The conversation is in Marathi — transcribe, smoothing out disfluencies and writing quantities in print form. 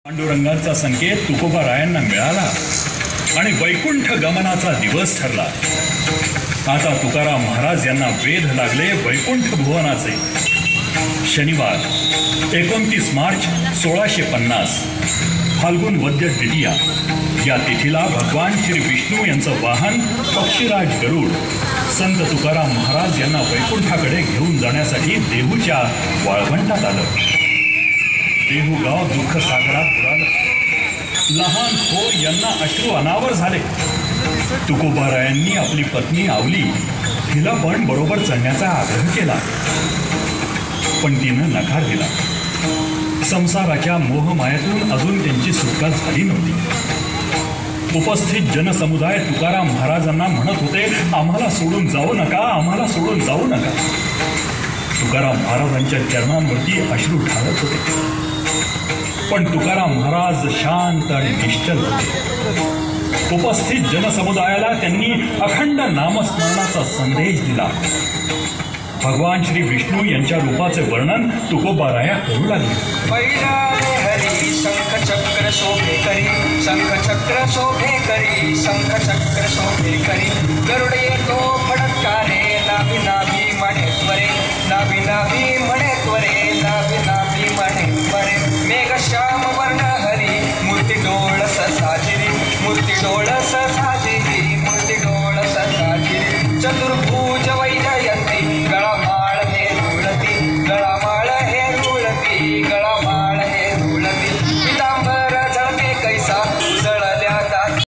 पांडुरंगाचा संकेत तुकोबारायांना मिळाला आणि वैकुंठ गमनाचा दिवस ठरला। आता तुकाराम महाराज यांना वेध लागले वैकुंठ भुवनाचे। शनिवार 29 मार्च 1650 फाल्गुन वद्य द्वितीया या तिथीला भगवान श्री विष्णू यांचं वाहन पक्षीराज गरुड संत तुकाराम महाराज यांना वैकुंठाकडे घेऊन जाण्यासाठी देहूच्या वाळवंटात आलं। देहू गाव दुःख सागरात बुडालं। लहान थोर यांना अश्रू अनावर झाले। तुकोबारायांनी आपली पत्नी आवली हिला पण बरोबर चढण्याचा आग्रह केला, पण तिनं नकार दिला। संसाराच्या मोहमायातून अजून त्यांची सुटका झाली नव्हती। उपस्थित जनसमुदाय तुकाराम महाराजांना म्हणत होते, आम्हाला सोडून जाऊ नका, आम्हाला सोडून जाऊ नका। तुकाराम महाराजांच्या चरणांवरती अश्रू ढाळत होते, पण तुकाराम महाराज शांत आणि निश्चल होते। उपस्थित जनसमुदायाला त्यांनी अखंड नामस्मरणाचा संदेश दिला। भगवान श्री विष्णू यांच्या रूपाचे वर्णन तुकोबाराया करू लागले। हरी शंख चक्र शोभे करी, शंख चक्र शोभे करी, शंख चक्र शोभे करी। गरुड येतो फडकारे, नाभी नाभी म्हणे त्वरे, नाभी नाभी म्हणे त्वरे, नाभी नाभी म्हणे त्वरे। मेघ श्याम वर्ण हरी, मूर्ती डोळस साजिरी, मूर्ती डोळस साजिरी, मूर्ती डोळस साजिरी। चतुर्भुज